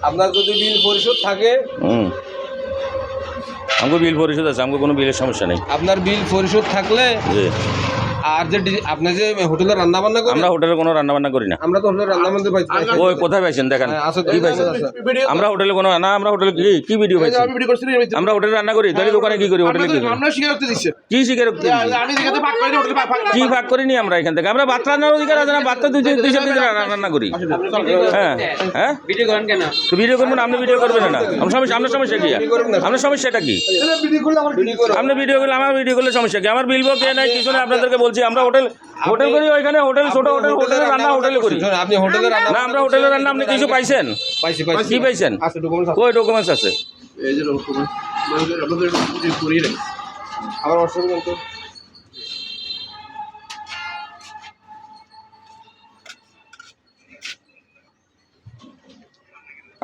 আপনার যদি বিল পরিশোধ থাকে, আমাকে বিল পরিশোধ আছে, আমাকে কোনো বিলের সমস্যা নেই। আপনার বিল পরিশোধ থাকলে জি। আর যে আপনি যে হোটেলে রান্না বান্না করেন, আমরা হোটেলে কোনো রান্না বান্না করি না। আমরা তো হোটেলে রান্না বান্না পাইছি। ওই কোথায় পাইছেন দেখান, আছে তো, কি পাইছেন? আমরা হোটেলে কোনো না, আমরা হোটেলে কি ভিডিও পাইছি? আমরা হোটেলে রান্না করি, তাহলে দোকানে কি করি? হোটেলে কি করি? আমরা স্বীকারোক্তি দিচ্ছি। কি স্বীকারোক্তি দিচ্ছি? আমি যেখানে ভাগ করি হোটেলে ভাগ কি ভাগ করিনি আমরা এখান থেকে? আমরা ভাত রান্নার অধিকার আছে না? ভাতটা দুই রান্না করি। হ্যাঁ হ্যাঁ, ভিডিও করেন কেন? তো ভিডিও করবেন না, আপনি ভিডিও করবেন না? আপনার সমস্যা কি? আপনার সমস্যাটা কি? আপনি ভিডিও করলে, আমার ভিডিও করলে সমস্যা কি? আমার বিল বো কে নাই কিছু না, আপনাদেরকে বলছি আমরা হোটেল করি, ওইখানে হোটেল ছোট হোটেলে রান্না হোটেলে করি আপনি হোটেলে রান্না না। আমরা হোটেলে রান্না, আপনি কিছু পাইছেন? পাইছি কি পাইছেন? আছে ডকুমেন্টস আছে। কই ডকুমেন্টস আছে? এই যে ডকুমেন্ট আপনাদের করিয়ে রাখি। আমার অসুবিধা তো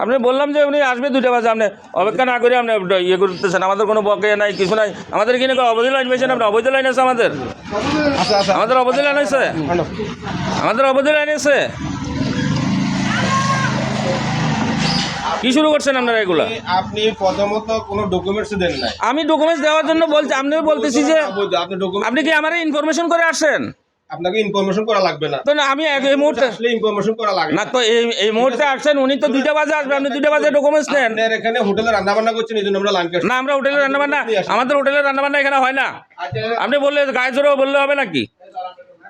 আপনি বললাম যে উনি আসবে 2টা বাজে, আপনি অপেক্ষা না করে আপনি ইয়ে করতেছেন। আমাদের কোনো বকেয়া নাই, কিছু নাই। আমাদের কিনে অবৈধ লাইন পেয়েছেন আপনি? অবৈধ লাইন আছে আমাদের, আমাদের অবৈধ লাইন আছে, আমাদের অবৈধ লাইন আছে। কি শুরু করছেন আপনারা এগুলা? আপনি প্রথমত কোনো ডকুমেন্টস দেন নাই। আমি ডকুমেন্টস দেওয়ার জন্য বলছি, আপনি বলতেছি যে আপনি ডকুমেন্ট, আপনি কি আমার ইনফরমেশন করে আসেন? আপনাকে ইনফরমেশন করা লাগবে না। তো না, আমি এই মুহূর্তে আসলে ইনফরমেশন করা লাগে না, তো এই মুহূর্তে আসছেন, উনি তো 2টা বাজে আসবে, আপনি 2টা বাজে ডকুমেন্টস নেন। আপনার এখানে হোটেলে রান্না বান্না করছেন, এই জন্য আমরা লাইন কাটছি না, আমরা হোটেলে রান্না বান্না, আমাদের হোটেলে রান্না বান্না এখানে হয় না। আপনি বললে গায়ে জোরে বললে হবে নাকি?